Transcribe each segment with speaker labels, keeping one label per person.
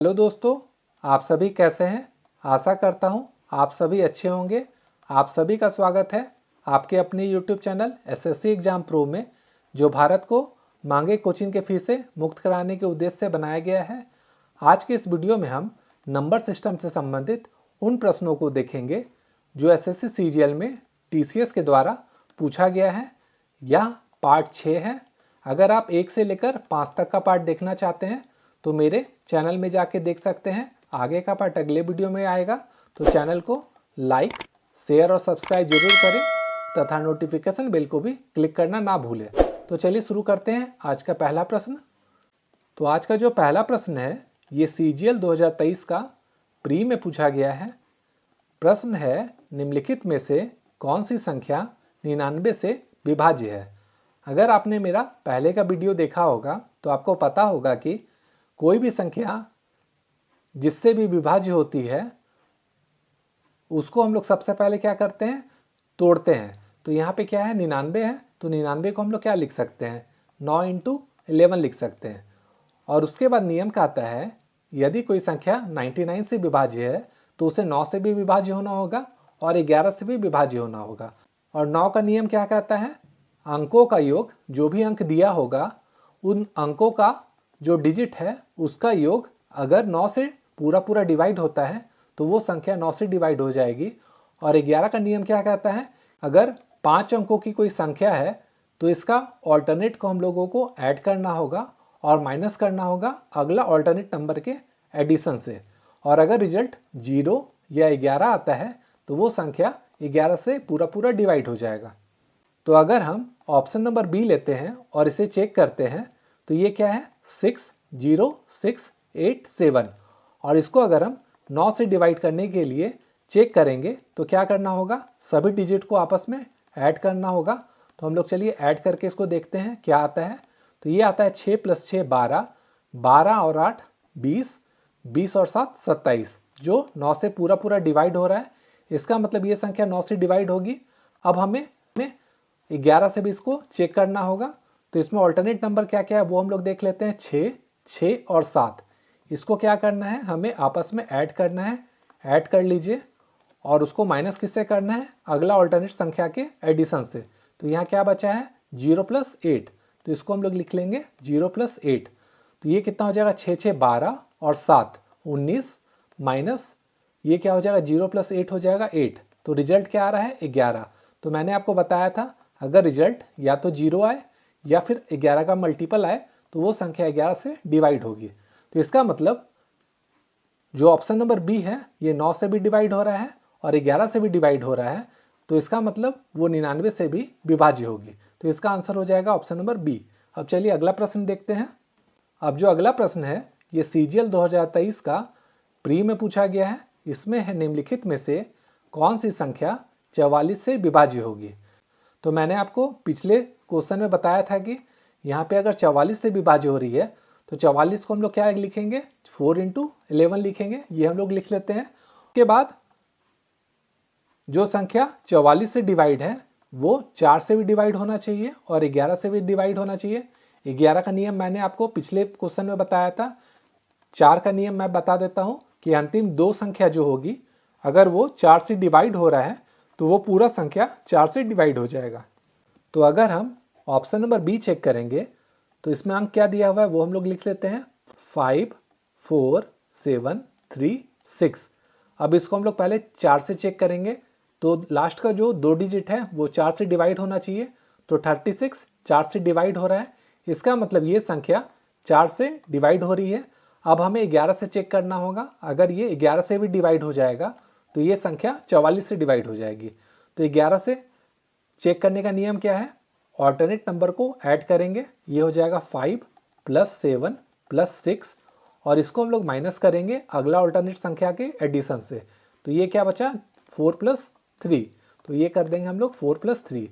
Speaker 1: Hello दोस्तों, आप सभी कैसे हैं। आशा करता हूं आप सभी अच्छे होंगे। आप सभी का स्वागत है आपके अपने YouTube channel SSC exam pro में, जो भारत को महंगे कोचिंग के फीस से मुक्त कराने के उद्देश्य से बनाया गया है। आज के इस वीडियो में हम नंबर सिस्टम से संबंधित उन प्रश्नों को देखेंगे जो एसएससी सीजीएल में टीसीएस के द्वारा पूछा गया है। यह पार्ट 6 है। अगर आप 1 से लेकर 5 तक का पार्ट देखना चाहते हैं तो मेरे चैनल में जाके देख सकते हैं। आगे का पार्ट अगले वीडियो में आएगा, तो चैनल को लाइक, शेयर और सब्सक्राइब जरूर करें तथा नोटिफिकेशन बेल को भी क्लिक करना ना भूलें। तो चलिए शुरू करते हैं आज का पहला प्रश्न। तो आज का जो पहला प्रश्न है ये सीजीएल 2023 का प्री में पूछा गया है। प्रश्न है, निम्नलिखित में से कौन सी संख्या 99 से विभाज्य है। अगर आपने मेरा पहले का वीडियो देखा होगा तो आपको पता होगा कि कोई भी संख्या जिससे भी विभाज्य होती है उसको हम लोग सबसे पहले क्या करते हैं, तोड़ते हैं। तो यहाँ पे क्या है, 99 है, तो 99 को हम लोग क्या लिख सकते हैं, 9 × 11 लिख सकते हैं। और उसके बाद नियम कहता है यदि कोई संख्या 99 से विभाज्य है तो उसे 9 से भी विभाज्य होना होगा और 11 से भी विभाज्य होना होगा। और 9 का नियम क्या कहता है, अंकों का योग, जो भी अंक दिया होगा उन अंकों का जो डिजिट है उसका योग अगर 9 से पूरा डिवाइड होता है तो वो संख्या 9 से डिवाइड हो जाएगी। और 11 का नियम क्या कहता है, अगर 5 अंकों की कोई संख्या है तो इसका ऑल्टरनेट को हम लोगों को ऐड करना होगा और माइनस करना होगा अगला ऑल्टरनेट नंबर के एडिशन से। और अगर रिजल्ट 0 या 11 आता है तो वो संख्या 11 से पूरा डिवाइड हो जाएगा। तो अगर हम ऑप्शन नंबर बी लेते हैं और इसे चेक करते हैं तो ये क्या है, 60687। और इसको अगर हम 9 से डिवाइड करने के लिए चेक करेंगे तो क्या करना होगा, सभी डिजिट को आपस में ऐड करना होगा। तो हम लोग चलिए ऐड करके इसको देखते हैं क्या आता है। तो ये आता है 6 + 6 12, 12 और 8 20, 20 और 7 27, जो 9 से पूरा डिवाइड हो रहा है। इसका मतलब ये संख्या 9 से डिवाइड होगी। अब हमें 11 से भी इसको चेक करना होगा। तो इसमें ऑल्टरनेट नंबर क्या क्या है वो हम लोग देख लेते हैं, 6, 6 और 7। इसको क्या करना है, हमें आपस में ऐड करना है। ऐड कर लीजिए और उसको माइनस किससे करना है, अगला ऑल्टरनेट संख्या के एडिशन से। तो यहाँ क्या बचा है, 0 + 8। तो इसको हम लोग लिख लेंगे 0 + 8। तो ये कितना हो जाएगा, 6 6 12 और 7 19, माइनस ये क्या हो जाएगा, 0 + 8 हो जाएगा 8। तो रिजल्ट क्या आ रहा है, 11। तो मैंने आपको बताया था अगर रिजल्ट या तो 0 आए या फिर 11 का मल्टीपल आए तो वो संख्या 11 से डिवाइड होगी। तो इसका मतलब जो ऑप्शन नंबर बी है ये 9 से भी डिवाइड हो रहा है और 11 से भी डिवाइड हो रहा है। तो इसका मतलब वो 99 से भी विभाज्य होगी। तो इसका आंसर हो जाएगा ऑप्शन नंबर बी। अब चलिए अगला प्रश्न देखते हैं। अब जो अगला प्रश्न है ये सीजीएल 2023 का प्री में पूछा गया है। इसमें है, निम्नलिखित में से कौन सी संख्या 44 से विभाज्य होगी। तो मैंने आपको पिछले क्वेश्चन में बताया था कि यहाँ पे अगर 44 से विभाज्य हो रही है तो 44 को हम लोग क्या लिखेंगे, 4 × 11 लिखेंगे। ये हम लोग लिख लेते हैं। उसके बाद जो संख्या 44 से डिवाइड है वो 4 से भी डिवाइड होना चाहिए और 11 से भी डिवाइड होना चाहिए। 11 का नियम मैंने आपको पिछले क्वेश्चन में बताया था। 4 का नियम मैं बता देता हूँ कि अंतिम 2 संख्या जो होगी अगर वो 4 से डिवाइड हो रहा है तो वो पूरा संख्या 4 से डिवाइड हो जाएगा। तो अगर हम ऑप्शन नंबर बी चेक करेंगे तो इसमें अंक क्या दिया हुआ है वो हम लोग लिख लेते हैं, 5 4 7 3 6। अब इसको हम लोग पहले 4 से चेक करेंगे तो लास्ट का जो 2 डिजिट है वो 4 से डिवाइड होना चाहिए। तो 36 4 से डिवाइड हो रहा है। इसका मतलब ये संख्या 4 से डिवाइड हो रही है। अब हमें 11 से चेक करना होगा। अगर ये 11 से भी डिवाइड हो जाएगा तो ये संख्या 44 से डिवाइड हो जाएगी। तो 11 से चेक करने का नियम क्या है, ऑल्टरनेट नंबर को ऐड करेंगे। ये हो जाएगा 5 + 7 + 6 और इसको हम लोग माइनस करेंगे अगला ऑल्टरनेट संख्या के एडिशन से। तो ये क्या बचा, 4 + 3। तो ये कर देंगे हम लोग 4 + 3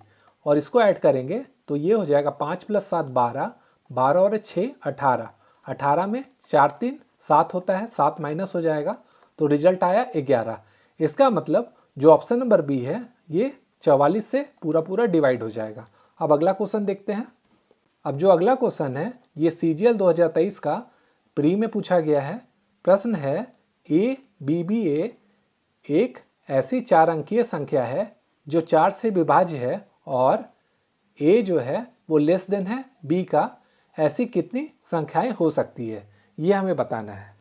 Speaker 1: और इसको ऐड करेंगे तो ये हो जाएगा 5 + 7 12, 12 और 6 18, 18 में 4 3 7 होता है, 7 माइनस हो जाएगा तो रिजल्ट आया 11। इसका मतलब जो ऑप्शन नंबर बी है ये 44 से पूरा डिवाइड हो जाएगा। अब अगला क्वेश्चन देखते हैं। अब जो अगला क्वेश्चन है ये सीजीएल 2023 का प्री में पूछा गया है। प्रश्न है ए बी बी ए एक ऐसी 4 अंकीय संख्या है जो 4 से विभाज्य है और ए जो है वो लेस देन है बी का, ऐसी कितनी संख्याएं हो सकती है, ये हमें बताना है।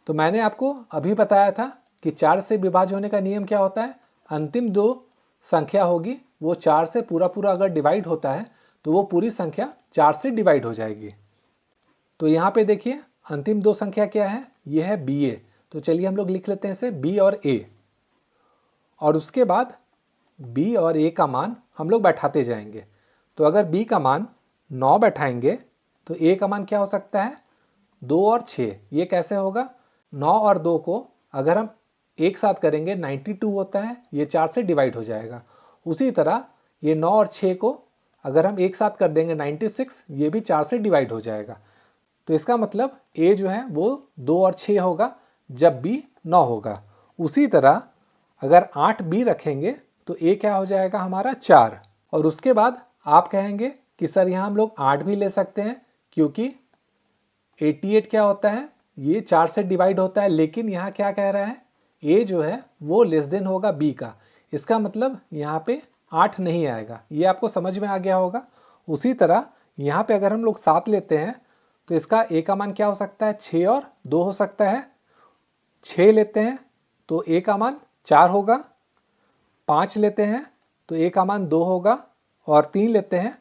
Speaker 1: तो मैंने आपको अभी बताया था कि 4 से विभाज्य होने का नियम क्या होता है, अंतिम 2 संख्या होगी वो 4 से पूरा पूरा अगर डिवाइड होता है तो वो पूरी संख्या 4 से डिवाइड हो जाएगी। तो यहाँ पे देखिए अंतिम 2 संख्या क्या है, ये है बी ए। तो चलिए हम लोग लिख लेते हैं इसे बी और ए, और उसके बाद बी और ए का मान हम लोग बैठाते जाएंगे। तो अगर बी का मान 9 बैठाएंगे तो ए का मान क्या हो सकता है, 2 और 6। ये कैसे होगा, 9 और 2 को अगर हम एक साथ करेंगे 92 होता है, ये 4 से डिवाइड हो जाएगा। उसी तरह ये 9 और 6 को अगर हम एक साथ कर देंगे 96, ये भी 4 से डिवाइड हो जाएगा। तो इसका मतलब ए जो है वो 2 और 6 होगा जब बी 9 होगा। उसी तरह अगर 8 बी रखेंगे तो ए क्या हो जाएगा हमारा 4। और उसके बाद आप कहेंगे कि सर यहाँ हम लोग 8 भी ले सकते हैं क्योंकि 88 क्या होता है, ये 4 से डिवाइड होता है, लेकिन यहाँ क्या कह रहा है, ए जो है वो लेस देन होगा बी का। इसका मतलब यहाँ पे 8 नहीं आएगा। ये आपको समझ में आ गया होगा। उसी तरह यहाँ पे अगर हम लोग 7 लेते हैं तो इसका ए का मान क्या हो सकता है, 6 और 2 हो सकता है। 6 लेते हैं तो ए का मान 4 होगा। 5 लेते हैं तो ए का मान 2 होगा, और 3 लेते हैं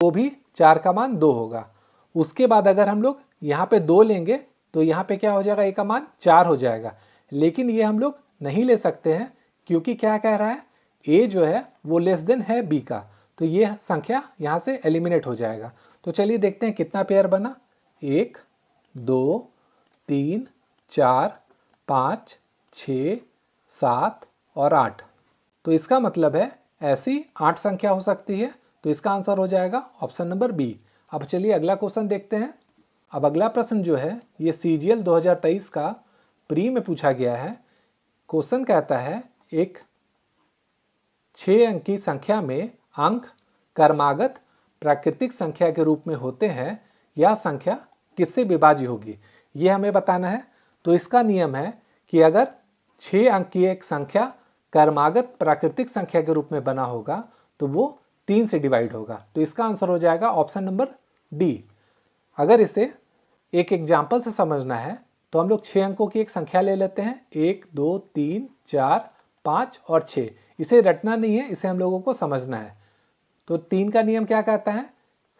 Speaker 1: तो भी 4 का मान 2 होगा। उसके बाद अगर हम लोग यहाँ पे 2 लेंगे तो यहाँ पे क्या हो जाएगा, ए का मान 4 हो जाएगा। लेकिन ये हम लोग नहीं ले सकते हैं क्योंकि क्या कह रहा है, ए जो है वो लेस देन है बी का। तो ये संख्या यहाँ से एलिमिनेट हो जाएगा। तो चलिए देखते हैं कितना पेयर बना, 1 2 3 4 5 6 7 और 8। तो इसका मतलब है ऐसी 8 संख्या हो सकती है। तो इसका आंसर हो जाएगा ऑप्शन नंबर बी। अब चलिए अगला क्वेश्चन देखते हैं। अब अगला प्रश्न जो है ये सीजीएल 2023 का प्री में पूछा गया है। क्वेश्चन कहता है एक 6 अंक की संख्या में अंक क्रमागत प्राकृतिक संख्या के रूप में होते हैं, यह संख्या किससे विभाज्य होगी, ये हमें बताना है। तो इसका नियम है कि अगर 6 अंक की एक संख्या क्रमागत प्राकृतिक संख्या के रूप में बना होगा तो वो 3 से डिवाइड होगा। तो इसका आंसर हो जाएगा ऑप्शन नंबर डी। अगर इसे एक एग्जाम्पल से समझना है तो हम लोग 6 अंकों की एक संख्या ले लेते हैं, 1 2 3 4 5 और 6। इसे रटना नहीं है, इसे हम लोगों को समझना है। तो 3 का नियम क्या कहता है,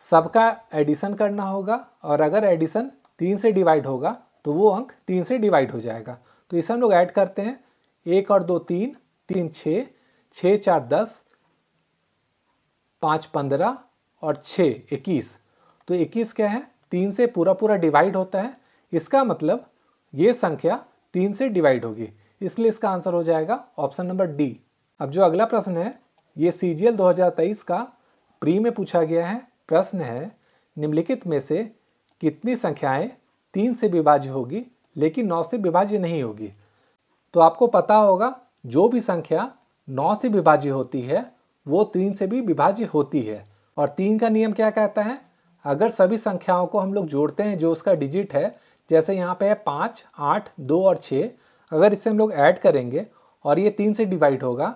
Speaker 1: सबका एडिशन करना होगा, और अगर एडिशन 3 से डिवाइड होगा तो वो अंक 3 से डिवाइड हो जाएगा। तो इसे हम लोग ऐड करते हैं, 1 और 2 3, 3 6, 6 4 10, 5 15 और 6 21। तो 21 क्या है, 3 से पूरा पूरा डिवाइड होता है। इसका मतलब ये संख्या 3 से डिवाइड होगी, इसलिए इसका आंसर हो जाएगा ऑप्शन नंबर डी। अब जो अगला प्रश्न है ये सीजीएल 2023 का प्री में पूछा गया है। प्रश्न है निम्नलिखित में से कितनी संख्याएं 3 से विभाज्य होगी लेकिन 9 से विभाज्य नहीं होगी। तो आपको पता होगा जो भी संख्या 9 से विभाज्य होती है वो 3 से भी विभाज्य होती है। और 3 का नियम क्या कहता है, अगर सभी संख्याओं को हम लोग जोड़ते हैं जो उसका डिजिट है, जैसे यहाँ पे है 5 8 2 और 6, अगर इससे हम लोग ऐड करेंगे और ये 3 से डिवाइड होगा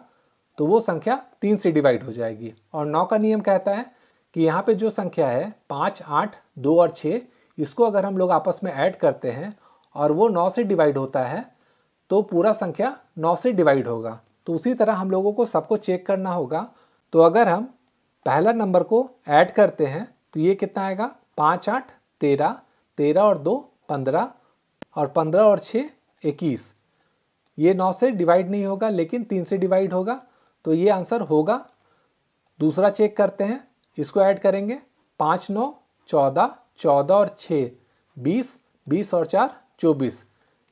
Speaker 1: तो वो संख्या 3 से डिवाइड हो जाएगी। और 9 का नियम कहता है कि यहाँ पे जो संख्या है 5 8 2 और 6, इसको अगर हम लोग आपस में ऐड करते हैं और वो 9 से डिवाइड होता है तो पूरा संख्या 9 से डिवाइड होगा। तो उसी तरह हम लोगों को सबको चेक करना होगा। तो अगर हम पहला नंबर को ऐड करते हैं तो ये कितना आएगा, 5 8 13, 13 और 2 15, और 15 और 6 21। ये 9 से डिवाइड नहीं होगा लेकिन 3 से डिवाइड होगा, तो ये आंसर होगा। दूसरा चेक करते हैं, इसको ऐड करेंगे, 5 9 14, 14 और 6 20, 20 और 4 24।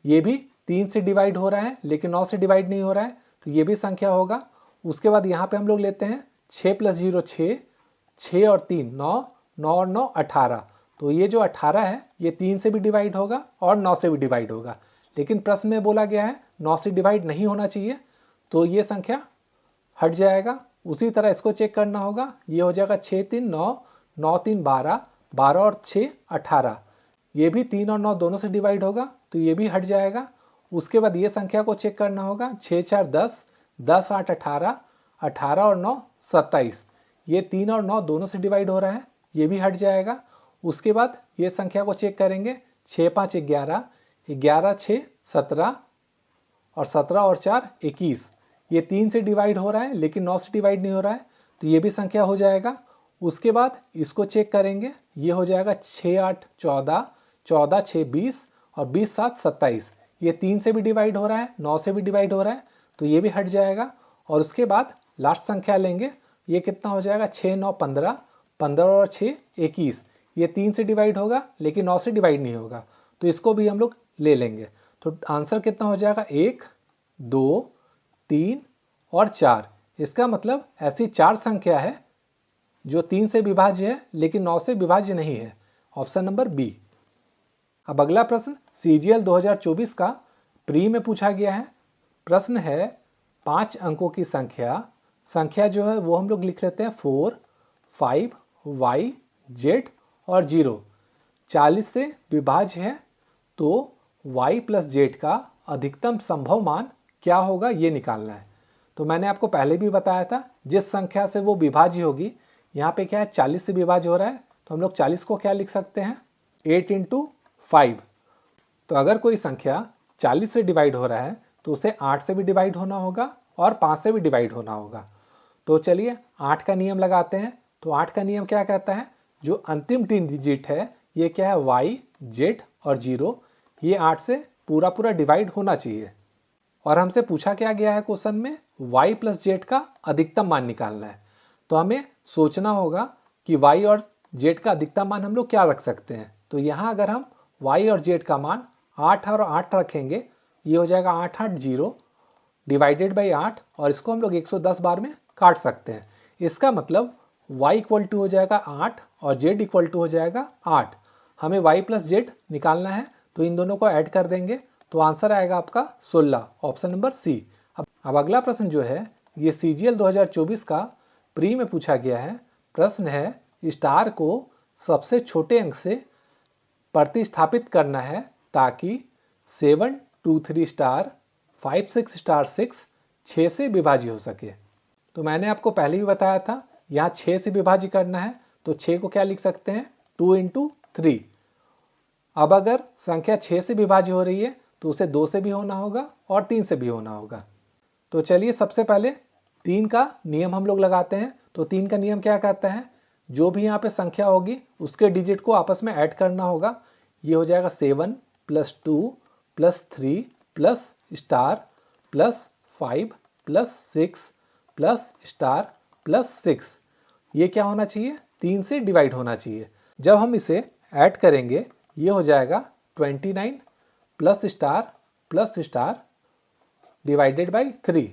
Speaker 1: ये भी 3 से डिवाइड हो रहा है लेकिन 9 से डिवाइड नहीं हो रहा है, तो ये भी संख्या होगा। उसके बाद यहाँ पे हम लोग लेते हैं 6 + 0 6, 6 और 3 9, 9 और 9 18। तो ये जो 18 है ये 3 से भी डिवाइड होगा और 9 से भी डिवाइड होगा, लेकिन प्रश्न में बोला गया है 9 से डिवाइड नहीं होना चाहिए, तो ये संख्या हट जाएगा। उसी तरह इसको चेक करना होगा, ये हो जाएगा 6 3 9, 9 3 12, 12 और 6 18। ये भी 3 और 9 दोनों से डिवाइड होगा, तो तो ये भी हट जाएगा। उसके बाद ये संख्या को चेक करना होगा, 6 4 10, 10 8 18, 18 और 9 27, ये 3 और 9 दोनों से डिवाइड हो रहा है, ये भी हट जाएगा। उसके बाद ये संख्या को चेक करेंगे, 6 5 11, 11 6 17 और 17 और 4 21, ये 3 से डिवाइड हो रहा है लेकिन 9 से डिवाइड नहीं हो रहा है, तो ये भी संख्या हो जाएगा। उसके बाद इसको चेक करेंगे, ये हो जाएगा 6 8 14, 14 6 20 और 20 7 27, ये 3 से भी डिवाइड हो रहा है, 9 से भी डिवाइड हो रहा है, तो ये भी हट जाएगा। और उसके बाद लास्ट संख्या लेंगे, ये कितना हो जाएगा, 6 9 15, 15 और 6 21, ये 3 से डिवाइड होगा लेकिन 9 से डिवाइड नहीं होगा, तो इसको भी हम लोग ले लेंगे। तो आंसर कितना हो जाएगा, 1 2 3 और 4। इसका मतलब ऐसी 4 संख्या है जो 3 से विभाज्य है लेकिन 9 से विभाज्य नहीं है, ऑप्शन नंबर बी। अब अगला प्रश्न CGL 2024 का प्री में पूछा गया है। प्रश्न है 5 अंकों की संख्या जो है वो हम लोग लिख लेते हैं 4 5 y z और 0, 40 से विभाज्य है, तो y प्लस z का अधिकतम संभव मान क्या होगा ये निकालना है। तो मैंने आपको पहले भी बताया था, जिस संख्या से वो विभाज्य होगी, यहाँ पे क्या है 40 से विभाज्य हो रहा है, तो हम लोग 40 को क्या लिख सकते हैं, 8 × 5। तो अगर कोई संख्या 40 से डिवाइड हो रहा है तो उसे 8 से भी डिवाइड होना होगा और 5 से भी डिवाइड होना होगा। तो चलिए 8 का नियम लगाते हैं। तो 8 का नियम क्या कहता है, जो अंतिम 3 डिजिट है ये क्या है, y z और 0, ये 8 से पूरा पूरा डिवाइड होना चाहिए। और हमसे पूछा क्या गया है क्वेश्चन में, y प्लस z का अधिकतम मान निकालना है। तो हमें सोचना होगा कि y और z का अधिकतम मान हम लोग क्या रख सकते हैं। तो यहाँ अगर हम y और z का मान 8 और 8 रखेंगे, ये हो जाएगा 8 8 0 डिवाइडेड बाई 8, और इसको हम लोग 110 बार में काट सकते हैं। इसका मतलब y इक्वल टू हो जाएगा 8 और z इक्वल टू हो जाएगा 8। हमें y प्लस z निकालना है, तो इन दोनों को ऐड कर देंगे, तो आंसर आएगा आपका 16, ऑप्शन नंबर सी। अब अगला प्रश्न जो है ये CGL 2024 का प्री में पूछा गया है। प्रश्न है स्टार को सबसे छोटे अंक से प्रतिस्थापित करना है ताकि 7 2 3 स्टार 5 6 स्टार 6 6 से विभाज्य हो सके। तो मैंने आपको पहले भी बताया था, यहाँ 6 से विभाज्य करना है, तो 6 को क्या लिख सकते हैं, 2 × 3। अब अगर संख्या 6 से विभाज्य हो रही है तो उसे 2 से भी होना होगा और 3 से भी होना होगा। तो चलिए सबसे पहले 3 का नियम हम लोग लगाते हैं। तो 3 का नियम क्या कहता है, जो भी यहाँ पे संख्या होगी उसके डिजिट को आपस में ऐड करना होगा। ये हो जाएगा 7 + 2 + 3 + स्टार +5 + 6 + स्टार +6, ये क्या होना चाहिए, 3 से डिवाइड होना चाहिए। जब हम इसे ऐड करेंगे ये हो जाएगा 29 + स्टार + डिवाइडेड बाई 3।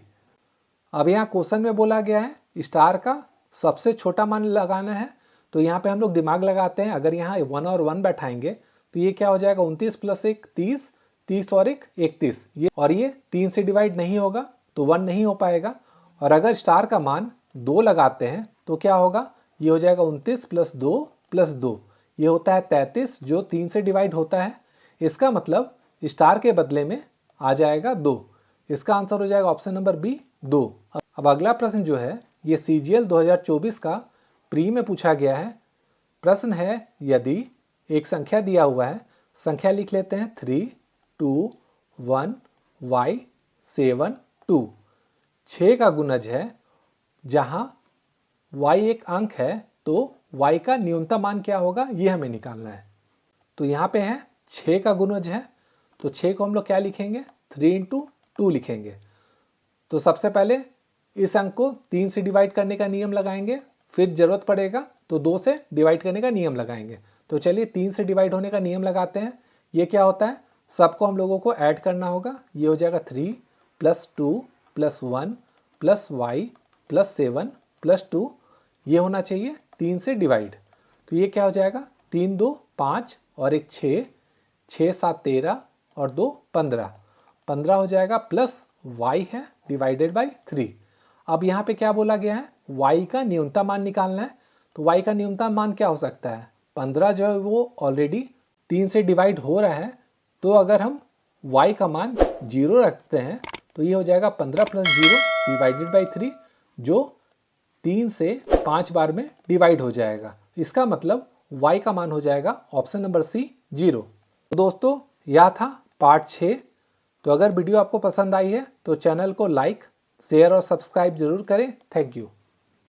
Speaker 1: अब यहाँ क्वेश्चन में बोला गया है स्टार का सबसे छोटा मान लगाना है, तो यहाँ पे हम लोग दिमाग लगाते हैं। अगर यहाँ 1 और 1 बैठाएंगे तो ये क्या हो जाएगा, 29 + 1 30, 30 और 1 31, ये 3 से डिवाइड नहीं होगा तो 1 नहीं हो पाएगा। और अगर स्टार का मान 2 लगाते हैं तो क्या होगा, ये हो जाएगा 29 + 2 + 2, ये होता है 33, जो 3 से डिवाइड होता है। इसका मतलब स्टार के बदले में आ जाएगा 2। इसका आंसर हो जाएगा ऑप्शन नंबर बी, 2। अब अगला प्रश्न जो है ये CGL 2024 का प्री में पूछा गया है। प्रश्न है यदि एक संख्या दिया हुआ है, संख्या लिख लेते हैं 3 2 1 y 7 2, 6 का गुणज है, जहाँ y एक अंक है तो y का न्यूनतम मान क्या होगा ये हमें निकालना है। तो यहाँ पे है 6 का गुणज है, तो 6 को हम लोग क्या लिखेंगे, 3 × 2 लिखेंगे। तो सबसे पहले इस अंक को 3 से डिवाइड करने का नियम लगाएंगे, फिर ज़रूरत पड़ेगा तो 2 से डिवाइड करने का नियम लगाएंगे। तो चलिए 3 से डिवाइड होने का नियम लगाते हैं। ये क्या होता है, सबको हम लोगों को ऐड करना होगा। ये हो जाएगा 3 + 2 + 1 + y + 7 + 2, ये होना चाहिए 3 से डिवाइड। तो ये क्या हो जाएगा, 3 2 5 और 1 6, 6 7 13 और 2 15, 15 हो जाएगा, प्लस y है डिवाइडेड बाई 3। अब यहाँ पे क्या बोला गया है, y का न्यूनतम मान निकालना है। तो y का न्यूनतम मान क्या हो सकता है, 15 जो है वो ऑलरेडी 3 से डिवाइड हो रहा है, तो अगर हम y का मान 0 रखते हैं तो ये हो जाएगा 15 + 0 डिवाइडेड बाई 3, जो 3 से 5 बार में डिवाइड हो जाएगा। इसका मतलब y का मान हो जाएगा ऑप्शन नंबर सी 0। तो दोस्तों यह था पार्ट 6। तो अगर वीडियो आपको पसंद आई है तो चैनल को लाइक, शेयर और सब्सक्राइब जरूर करें। Thank you.